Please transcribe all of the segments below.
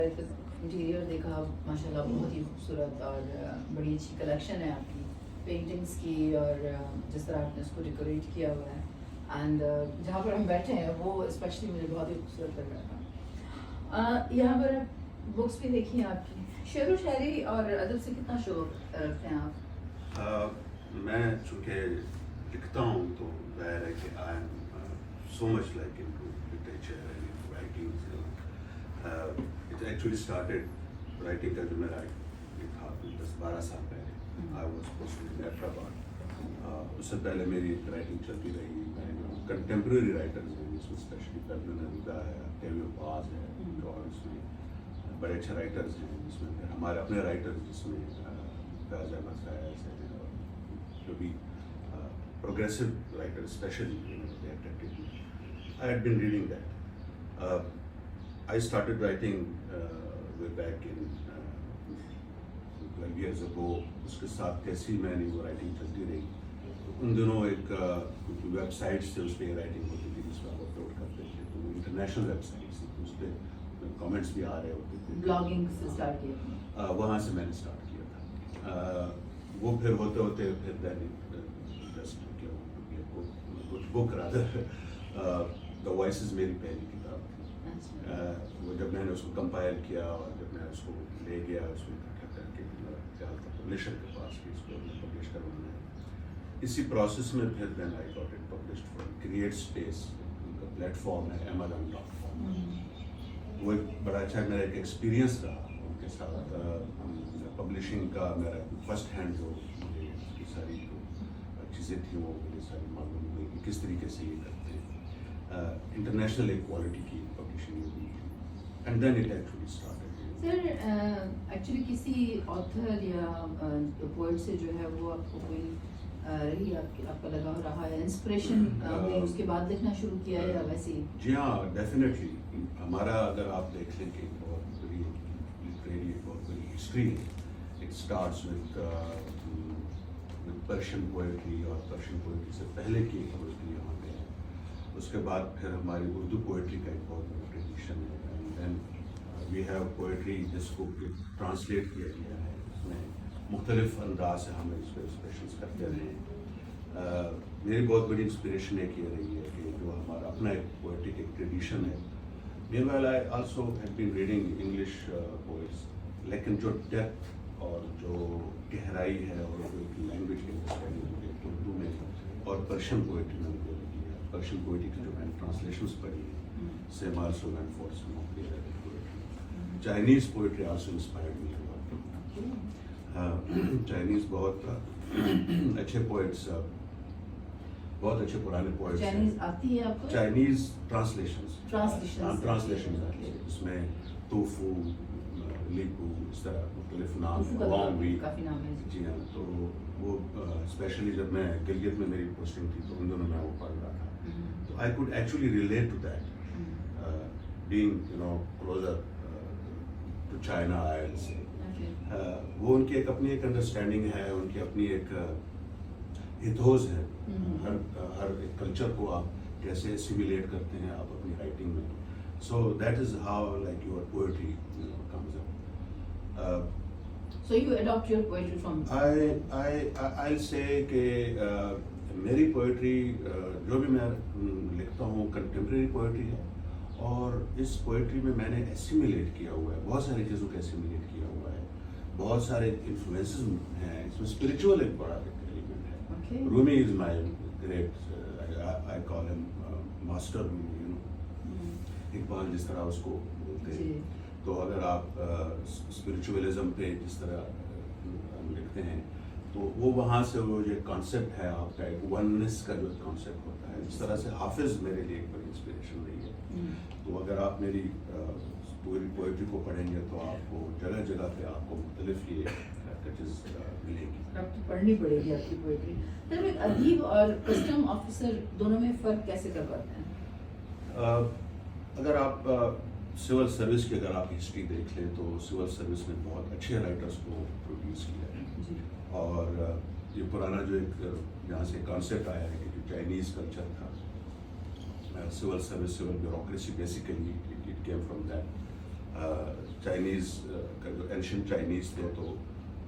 Interior دیکھا ماشاءاللہ بہت ہی خوبصورت اور بڑی اچھی کلیکشن ہے آپ کی پینٹنگس کی، اور جس طرح آپ نے اس کو ڈیکوریٹ کیا ہوا ہے، اینڈ جہاں پر ہم بیٹھے ہیں وہ اسپیشلی مجھے بہت ہی خوبصورت لگ رہا تھا. یہاں پر بکس بھی دیکھی ہیں آپ کی. شعر و شاعری اور ادب سے کتنا شوق رکھتے ہیں آپ؟ میں چونکہ لکھتا ہوں تو ظاہر ہے کہ I am so much like into literature and writing. It actually started writing کا جو میرا یہ تھا 10-12 سال پہلے. I was posted in Hyderabad. اس سے پہلے میری رائٹنگ چلتی رہی. میں کنٹمپریری رائٹرز ہیں جس میں اسپیشلی پرمن نویدا ہے، اکٹیویو پاز ہے، اور اس میں بڑے اچھے رائٹرز ہیں جس میں پھر ہمارے اپنے رائٹرز جس میں فیاض احمد فیاض ہے اور جو بھی progressive writer especially, they attracted me. I had been reading that. I started writing way back in 12 years ago. اس کے ساتھ کیسی میں نے وہ رائٹنگ چلتی رہی. ان دنوں ایک ویب سائٹس تھے، اس پہ رائٹنگ ہوتی تھی جس میں آپ اپلوڈ کرتے تھے. تو انٹرنیشنل ویب سائٹس تھیں، اس پہ کامنٹس بھی آ رہے ہوتے تھے. بلاگنگ سے اسٹارٹ کیا؟ وہاں سے میں نے اسٹارٹ کیا تھا. وہ پھر ہوتے ہوتے پھر میں نے کچھ بک رادر دا وائسز میری پہلی کتاب تھی. وہ جب میں نے اس کو کمپائل کیا اور جب میں اس کو لے گیا اس کو اکٹھا کر کے خیال تھا پبلشر کے پاس کہ اس کو پبلش کروانا ہے. اسی پروسیس میں پھر then I got it published from CreateSpace. ان کا پلیٹ فارم ہے amazon.com. وہ ایک بڑا اچھا میرا ایک ایکسپیرئنس رہا ان کے ساتھ. پبلشنگ کا میرا فرسٹ ہینڈ جو مجھے ساری جو چیزیں تھیں وہ مجھے ساری معلوم ہوئی کہ کس طریقے سے یہ کرتے ہیں. انٹرنیشنل ایک کوالٹی کی پبلشنگ ہوئی and then it actually started. Sir actually کسی آتھر یا پوئٹ سے جو ہے وہ آپ کو کوئی رہی آپ کا لگا رہا ہے انسپریشن اس کے بعد لکھنا شروع کیا ہے یا ویسے ہی؟ جی ہاں ڈیفینیٹلی. ہمارا اگر آپ دیکھ لیں کہ بہت بڑی لٹریری بہت بڑی ہسٹری ہے. It starts with Persian poetry اور پرشین پوئٹری سے پہلے کی پوئٹری یہاں پہ ہے. اس کے بعد پھر ہماری اردو پوئٹری کا ایک بہت بڑا ٹریڈیشن ہے. And then we have poetry جس کو ٹرانسلیٹ کیا گیا ہے. اس میں مختلف انداز سے ہم ایکسپریشنس کرتے رہے ہیں. میری بہت بڑی انسپریشن ایک یہ رہی ہے کہ جو ہمارا اپنا ایک پوئٹرک ایک ٹریڈیشن ہے. Meanwhile, I also had been reading English poets, لیکن جو ڈیپتھ اور جو گہرائی ہے اور جو لینگویج کی انڈرسٹینڈنگ مجھے اردو میں اور پرشین پوئٹری میں مجھے لگی ہے. پرشین پوئٹری کی جو میں نے ٹرانسلیشنس پڑھی ہیں same also went for some of the Arabic poetry. Chinese poetry also inspired me. Chinese بہت اچھے پوئٹس، بہت اچھے پرانے پوئٹس. چائنیز آتی ہے آپ کو؟ چائنیز ٹرانسلیشنز آتی ہے. اس میں توفو، لیپو، اس طرح مختلف نام کافی نام ہے. جی ہاں. تو وہ اسپیشلی جب میں گلگت میں میری پوسٹنگ تھی تو ان دنوں میں وہ پڑھ رہا تھا. تو I could actually relate to that being closer to China آئل سے. وہ ان کی ایک اپنی ایک انڈرسٹینڈنگ ہے، ان کی اپنی ایک ایتھوز ہے. ہر ایک کلچر کو آپ کیسے اسیمیلیٹ کرتے ہیں آپ اپنی رائٹنگ میں. So that is how like your poetry comes up. So you adopt your poetry from? I'll say کہ میری پوئٹری جو بھی میں لکھتا ہوں کنٹمپریری پوئٹری ہے، اور اس پوئٹری میں نے ایسیمیلیٹ کیا ہوا ہے، بہت ساری چیزوں کو ایسیمیلیٹ کیا ہوا ہے. بہت سارے انفلوئنسز ہیں. اس میں اسپرچول ایک بڑا ایلیمنٹ ہے. رومی از مائی گریٹ، آئی کال ہم ماسٹر رومی. اقبال جس طرح اس کو بولتے ہیں. تو اگر آپ اسپرچولیزم پہ جس طرح لکھتے ہیں تو وہ وہاں سے وہ جو کانسیپٹ ہے آپ کا ایک وننس کا جو کانسیپٹ ہوتا ہے، اس طرح سے حافظ میرے لیے ایک بڑی انسپریشن رہی ہے. تو اگر آپ میری پوری پوئٹری کو پڑھیں گے تو آپ کو جگہ جگہ پہ آپ کو مختلف یہ ٹچز ملیں گی. اب تو پڑھنی پڑے گی آپ کی پوئٹری. سر ایک ادیب اور کسٹم آفیسر دونوں میں فرق کیسے کر پاتے ہیں؟ اگر آپ سول سروس کی اگر آپ ہسٹری دیکھ لیں تو سول سروس نے بہت اچھے رائٹرس کو پروڈیوس کیا ہے. اور یہ پرانا جو ایک یہاں سے کانسیپٹ آیا ہے کہ جو چائنیز کلچر تھا civil service civil bureaucracy basically it came from that. Chinese کا جو اینشنٹ چائنیز تھے تو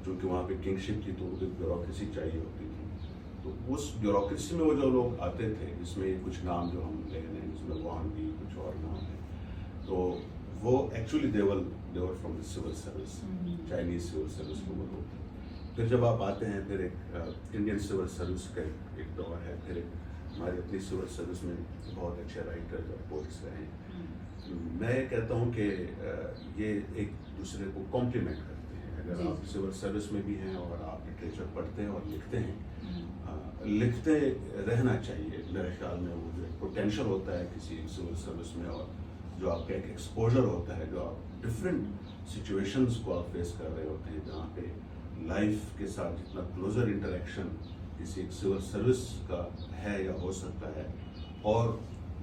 چونکہ وہاں پہ کنگشپ تھی تو ایک بیوروکریسی چاہیے ہوتی تھی. تو اس بیوروکریسی میں وہ جو لوگ آتے تھے جس میں کچھ نام جو ہم لے رہے ہیں جس میں وان بھی کچھ اور نام ہے تو وہ actually they were from the civil service, Chinese civil service کو وہ لوگ. پھر جب آپ آتے ہیں پھر ایک انڈین سول سروس کا ایک دور ہے, پھر ہماری اپنی سول سروس میں بہت اچھے رائٹر اور پوئٹس رہے ہیں. میں کہتا ہوں کہ یہ ایک دوسرے کو کمپلیمنٹ کرتے ہیں. اگر آپ سول سروس میں بھی ہیں اور آپ لٹریچر پڑھتے ہیں اور لکھتے ہیں, لکھتے رہنا چاہیے. میرے خیال میں وہ جو پوٹینشیل ہوتا ہے کسی سول سروس میں اور جو آپ کا ایک ایکسپوجر ہوتا ہے, جو آپ ڈفرینٹ سچویشنز کو آپ فیس کر رہے ہوتے ہیں جہاں پہ لائف کے ساتھ جتنا کلوزر انٹریکشن کسی ایک سول سروس کا ہے یا ہو سکتا ہے, اور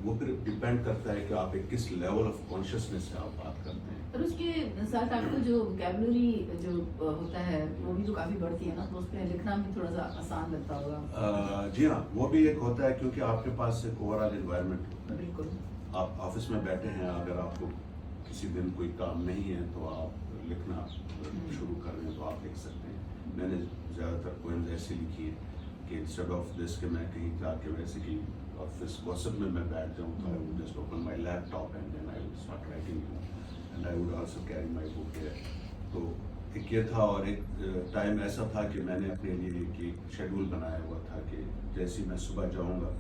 وہ پھر ڈپینڈ کرتا ہے کہ آپ ایک کس لیول آف کانشیسنیس سے آپ بات کرتے ہیں. اور اس کے ساتھ آپ کو جو ووکیبلری جو ہوتا ہے وہ بھی تو کافی بڑھتی ہے نا, تو اس پہ لکھنا بھی تھوڑا سا آسان لگتا ہوگا. جی ہاں, وہ بھی ایک ہوتا ہے کیونکہ آپ کے پاس ایک اوور آل انوائرمنٹ ہوتا ہے. بالکل. آپ آفس میں بیٹھے ہیں, اگر آپ کو کسی دن کوئی کام نہیں ہے تو آپ لکھنا شروع کر رہے ہیں تو آپ لکھ سکتے ہیں. میں نے زیادہ تر پوئمز ایسی لکھی ہے کہ انسٹیڈ آف دس کہ میں کہیں جا کے ویسے کہ آفس گوسپ میں بیٹھ جاؤں تو I would just open my laptop and then I would start writing and I would also carry my book here. تو ایک یہ تھا, اور ایک ٹائم ایسا تھا کہ میں نے اپنے لیے ایک شیڈول بنایا ہوا تھا کہ جیسے میں صبح جاؤں گا,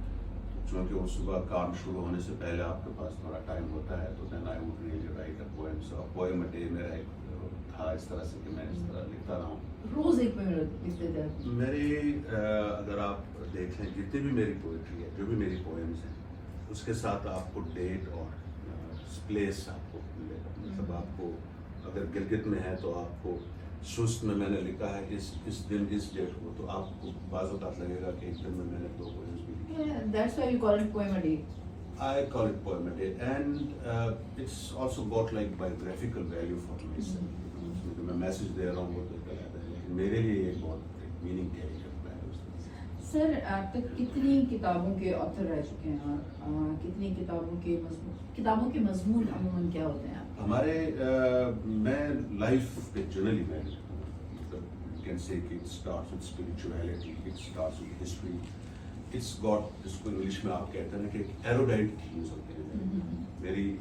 چونکہ وہ صبح کام شروع ہونے سے پہلے آپ کے پاس تھوڑا ٹائم ہوتا ہے, تو then I would really write a poem. So poem a day میرا ایک تھا اس طرح سے کہ میں اس طرح لکھتا رہا ہوں. روز ایک پوئم لکھتے تھے میری اگر آپ دیکھ لیں جتنی بھی میری پوئٹری ہے, جو بھی میری پوئمز ہیں, اس کے ساتھ آپ کو ڈیٹ اور پلیس آپ کو ملے گا. مطلب آپ کو اگر گلگت میں ہے تو آپ کو سست میں نے لکھا ہے اس دن اس ڈیٹ کو, تو آپ کو بعض اوقات لگے گا کہ ایک دن میں نے 2 پوئمز بھی لکھی. That's why you call it poem a day. I call it poem a day, and it's also got like biographical value for myself. میں میسج دے رہا ہوں وہ تو لیکن میرے لیے یہ بہت میننگ کیری کرتا ہے. سر آپ تک کتنی کتابوں کے آتھر رہ چکے ہیں, اور کتنی کتابوں کے مضمون عموماً کیا ہوتے ہیں؟ ہمارے میں لائف پہ جنرلی میں لکھتا ہوں. مطلب can say that it starts with spirituality, it starts with history, it's got, جس کو انگلش میں آپ کہتے ہیں نا کہ ایک ایروڈائٹ تھیمز ہوتے ہیں. میری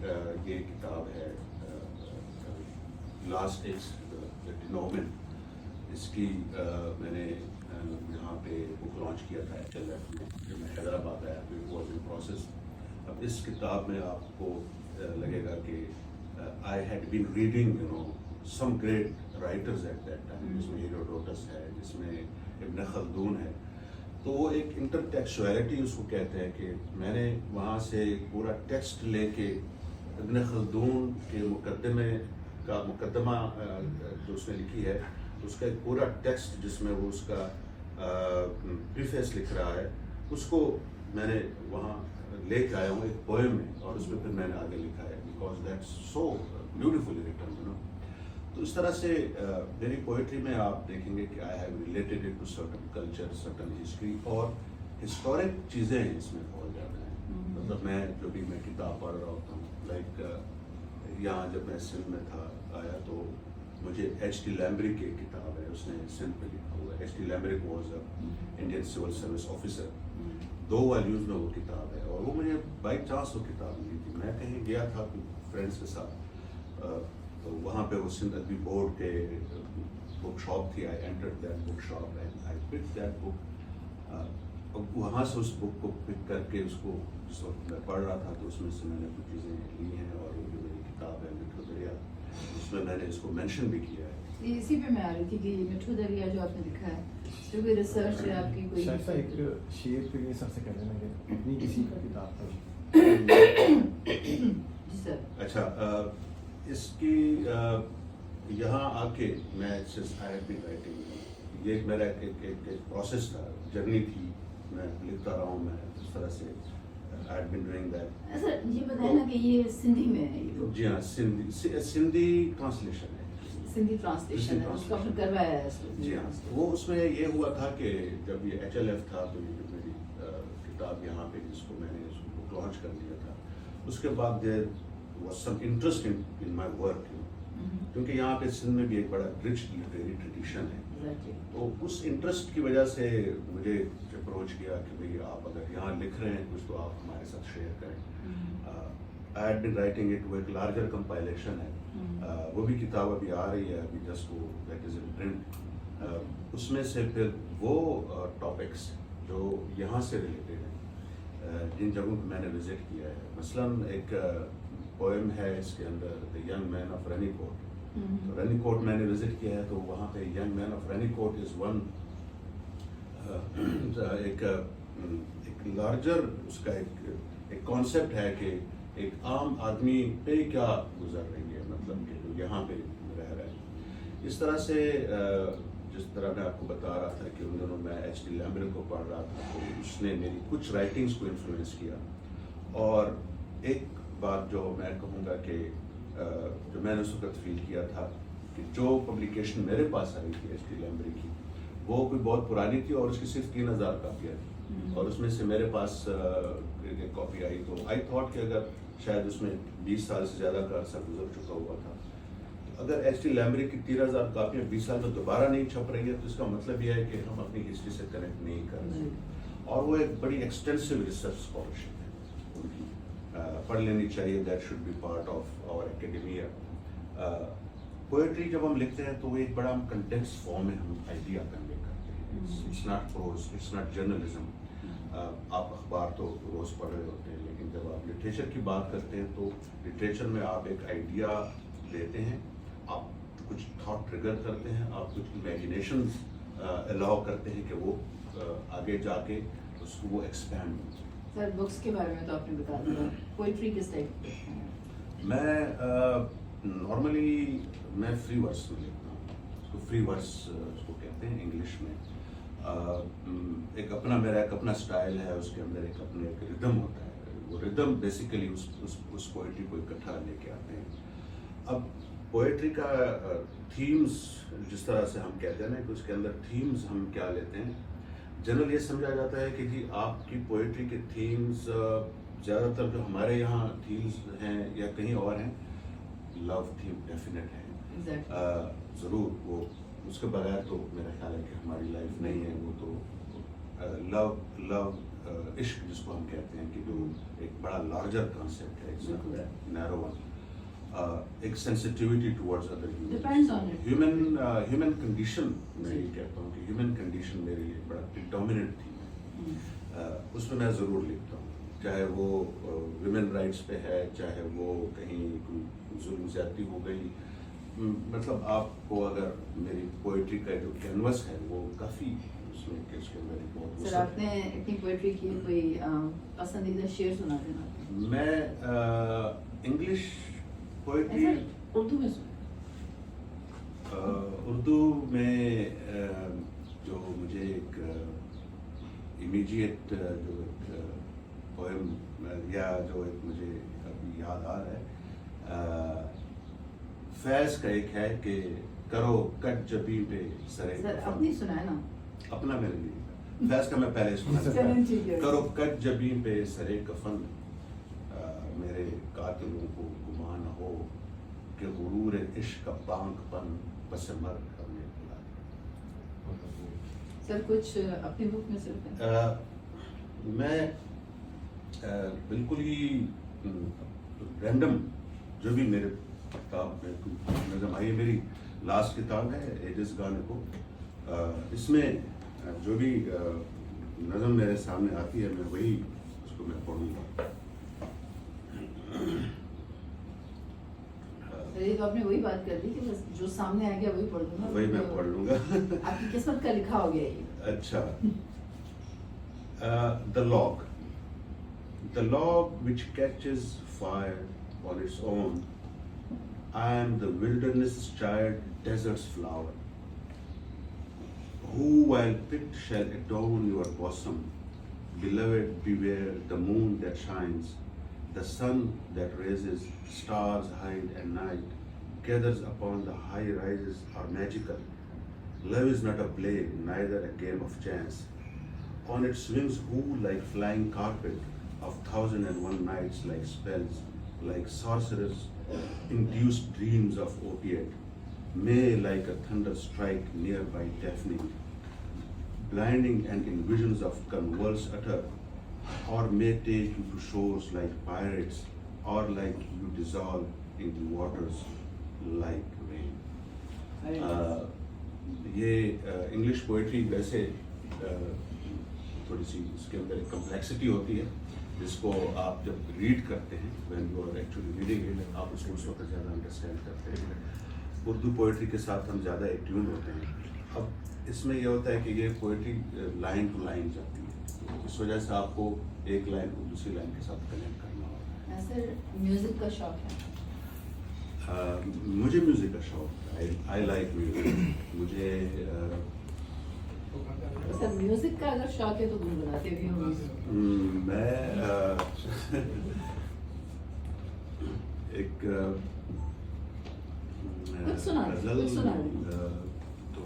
یہ کتاب ہے لاسٹ ایج ڈینومن, اس کی میں نے یہاں پہ بک لانچ کیا تھا HLF میں جب میں حیدرآباد آیا تو اٹ واز ان پروسیس. اب اس کتاب میں آپ کو لگے گا کہ I had been reading some great writers at that time, جس میں ہیروڈوٹس ہے, جس میں ابن خلدون ہے. تو وہ ایک انٹر ٹیکسچویلٹی اس کو کہتے ہیں کہ میں نے وہاں سے پورا ٹیکسٹ لے کے ابن خلدون کے مقدمہ جو اس نے لکھی ہے اس کا ایک پورا ٹیکسٹ جس میں وہ اس کا پریفیس لکھ رہا ہے, اس کو میں نے وہاں لے کے آیا ہوں ایک پوئم میں, اور اس میں پھر میں نے آگے لکھا ہے because that's so beautifully return. تو اس طرح سے میری پوئٹری میں آپ دیکھیں گے کہ I have related it to certain culture, certain history, اور ہسٹورک چیزیں اس میں بہت زیادہ ہیں. مطلب میں جو بھی میں کتاب پڑھ رہا ہوتا ہوں, لائک یہاں جب میں سندھ میں تھا آیا تو مجھے H.T. لیمبرک کی کتاب ہے, اس نے سندھ پہ لکھا ہوا ہے. H.T. Lambrick was Indian civil service officer. 2 volumes میں وہ کتاب ہے, اور وہ مجھے بائی چانس وہ کتاب ملی تھی. میں کہیں گیا تھا فرینڈس کے ساتھ, تو وہاں پہ وہ سندھ ادبی بورڈ کے بک شاپ تھی. I entered that book shop and I pick that book. وہاں سے اس بک کو پک کر کے اس کو جس وقت میں پڑھ رہا تھا تو اس میں سے میں نے کچھ چیزیں لی ہیں, اور وہ جو میری کتاب ہے مٹھو دریا, اس میں نے اس کو مینشن بھی کیا ہے. اسی پہ میں آ رہی تھی کہ مٹھو دریا جو آپ نے لکھا ہے, جو کوئی ریسرچ ہے آپ کی کوئی شائستہ ایک شعر کے لیے سب سے کہہ دینا کہ اپنی کسی کی کتاب پر. جی سر. اچھا, اس کی یہاں آ کے میں یہ میرا ایک پروسیس تھا, جرنی تھی, میں لکھتا رہا ہوں. میں اس طرح سے I had been doing that. سر یہ بتائیں نا کہ یہ سندھی میں ہے, یہ جی ہاں سندھی ٹرانسلیشن ہے, سندھی ٹرانسلیشن ہے, اس کو آپ نے کروایا ہے. جی ہاں, وہ اس میں یہ ہوا تھا کہ جب یہ HLF تھا تو یہ جو میری کتاب یہاں پہ جس کو میں نے اس کو لانچ کر دیا تھا, اس کے بعد was some interest in my work, you know. کیونکہ یہاں پہ سندھ میں بھی ایک بڑا رچ لٹریری ٹریڈیشن ہے، تو اس انٹرسٹ کی وجہ سے مجھے اپروچ کیا کہ بھئی آپ اگر یہاں لکھ رہے ہیں کچھ تو آپ ہمارے ساتھ شیئر کریں. I had been writing it, وہ ایک لارجر کمپائلیشن ہے، وہ بھی کتاب ابھی آ رہی ہے، ابھی جسٹ وہ دیٹ از ان پرنٹ. اس میں سے پھر وہ ٹاپکس جو یہاں سے ریلیٹڈ ہیں، جن جگہوں پہ میں نے وزٹ کیا ہے، مثلاً ایک پوئم ہے اس کے اندر دا ینگ مین آف رنی کوٹ. تو رنی کوٹ میں نے وزٹ کیا ہے، تو وہاں پہ young man of Ranikot is one ایک لارجر اس کا ایک کانسیپٹ ہے کہ ایک عام آدمی پہ کیا گزر رہی ہے، مطلب کہ جو یہاں پہ رہ رہا ہے. اس طرح سے جس طرح میں آپ کو بتا رہا تھا کہ ان دنوں میں ایچ ڈی لیمبرل کو پڑھ رہا تھا، تو اس نے میری کچھ رائٹنگس کو انفلوئنس کیا. اور ایک بات جو میں کہوں گا کہ جو میں نے اس وقت فیل کیا تھا کہ جو پبلیکیشن میرے پاس آئی تھی ایچ ڈی لیمبری کی، وہ کوئی بہت پرانی تھی اور اس کی صرف 3000 کاپیاں تھیں، اور اس میں سے میرے پاس ایک کاپی آئی. تو آئی تھاٹ کہ اگر شاید اس میں 20 سال سے زیادہ کا عرصہ گزر چکا ہوا تھا، اگر ایچ ڈی لیمبری کی 3000 کاپیاں 20 سال میں دوبارہ نہیں چھپ رہی ہے، تو اس کا مطلب یہ ہے کہ ہم اپنی ہسٹری سے کنیکٹ نہیں کر رہے. اور وہ ایک بڑی ایکسٹینسو ریسرچ اسکالرشپ ہے ان کی، پڑھ لینی چاہیے. That should be part of our academia. Poetry جب ہم لکھتے ہیں تو وہ ایک بڑا ہم کنڈینس فارم میں ہم آئیڈیا کنوے کرتے ہیں. It's not prose, it's not journalism. آپ اخبار تو روز پڑھ رہے ہوتے ہیں، لیکن جب آپ لٹریچر کی بات کرتے ہیں تو لٹریچر میں آپ ایک آئیڈیا دیتے ہیں، آپ کچھ تھاٹ ٹریگر کرتے ہیں، آپ کچھ امیجنیشن الاؤ کرتے ہیں کہ وہ آگے جا کے اس کو وہ ایکسپینڈ ہو. سر بکس کے بارے میں تو آپ نے بتا دیا، پوئٹری کس ٹائپ کی لکھتے ہیں؟ میں نارملی میں فری ورس میں لکھتا ہوں. اس کو فری ورس اس کو کہتے ہیں انگلش میں. ایک اپنا میرا ایک اپنا سٹائل ہے، اس کے اندر ایک اپنے ایک ردم ہوتا ہے. وہ ردم بیسیکلی اس پوئٹری کو اکٹھا لے کے آتے ہیں. اب پوئٹری کا تھیمز جس طرح سے ہم کہتے ہیں نا کہ اس کے اندر تھیمز ہم کیا لیتے ہیں، جنرل یہ سمجھا جاتا ہے کہ جی آپ کی پوئٹری کے تھیمز زیادہ تر جو ہمارے یہاں تھیمز ہیں یا کہیں اور ہیں، لو تھیم ڈیفینیٹ ہے. ضرور وہ اس کے بغیر تو میرا خیال ہے کہ ہماری لائف نہیں ہے. وہ تو لو عشق جس کو ہم کہتے ہیں کہ جو ایک بڑا لارجر کانسیپٹ ہے، نیرو ون. ایک sensitivity towards other human condition. میں یہ کہتا ہوں کہ ہیومن کنڈیشن میرے لیے بڑا ڈومیننٹ تھی. اس میں ضرور لکھتا ہوں، چاہے وہ ویمن رائٹس پہ ہے، چاہے وہ کہیں کوئی ظلم زیادتی ہو گئی. مطلب آپ کو اگر میری پوئٹری کا جو کینوس ہے وہ کافی اس میں کہ اس کے اندر بہت. سر آپ نے اتنی پوئٹری کی، کوئی پسندیدہ شعر سنا دینا؟ میں انگلش پوئٹری اردو میں اردو میں جو مجھے ایک امیجیٹ جو ایک پوئم یا جو ایک مجھے ابھی یاد آ رہا ہے، فیض کا ایک ہے کہ کرو کٹ جبی پہ سرے. سر اپنی سنا ہے نا؟ اپنا میں نے فیض کا میں پہلے سنا کرو کٹ جبی پہ سرے کفن، میرے قاتلوں کو گمان ہو کہ غرور عشق کا بانک پن بس مر کرنے بلا. سر کچھ اپنی بک میں صرف میں بالکل ہی رینڈم جو بھی میرے کتاب میں نظم آئی ہے، میری لاسٹ کتاب ہے ایجز گانے کو. اس میں جو بھی نظم میرے سامنے آتی ہے میں وہی اس کو میں پڑھوں گا. یہ تو آپ نے وہی بات کر دی کہ بس جو سامنے آ گیا وہی پڑھ لوں گا. وہی میں پڑھ لوں گا. آپ کی قسمت کا لکھا ہو گیا یہ. اچھا. The log. The log which catches fire on its own. I am the wilderness' child, desert's flower. Who while picked shall adorn your bosom? Beloved, beware the moon that shines. The sun that raises, stars hide and night gathers upon the high rises are magical. Love is not a play, neither a game of chance. On its wings who like flying carpet of 1001 nights like spells. like sorcerers induced dreams of opiate, may like a thunder strike nearby deafening, blinding and in visions of convulsed utter, or may take you to shores like pirates, or like you dissolve into waters like rain. یہ English poetry ویسے تھوڑی سی اس کے اندر ایک complexity ہوتی ہے جس کو آپ جب ریڈ کرتے ہیں when you are actually reading it آپ اس کو اس وقت زیادہ انڈرسٹینڈ کرتے ہیں. اردو پوئٹری کے ساتھ ہم زیادہ ایکٹیون ہوتے ہیں. اب اس میں یہ ہوتا ہے کہ یہ پوئٹری لائن ٹو لائن جاتی ہے, اس وجہ سے آپ کو ایک لائن کو دوسری لائن کے ساتھ کنیکٹ کرنا ہوتا ہے. سر میوزک کا شوق ہے؟ مجھے میوزک کا شوق ہے. I like music. مجھے سر میوزک کا اگر شوق ہے تو گنگناتے بھی ہوں گے؟ میں ایک غزل تو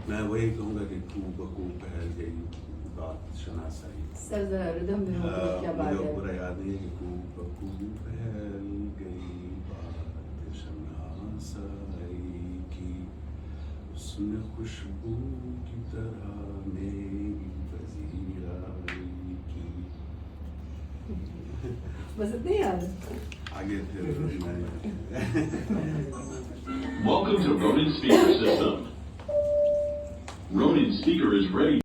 میں وہی کہوں گا کہ کو بکو پہل گئی بات شناسائی. سر ذرا ردم میں ہو کیا بات مجھے ہے؟ پورا یاد نہیں ہے کہ کو بکو پہل گئی بات شناسائی کی, اس نے خوشبو کی طرح میری پذیرائی کی. بس اتنے یاد ہے. آگے پھر Welcome to Ronin Speaker System. Ronin Speaker is ready.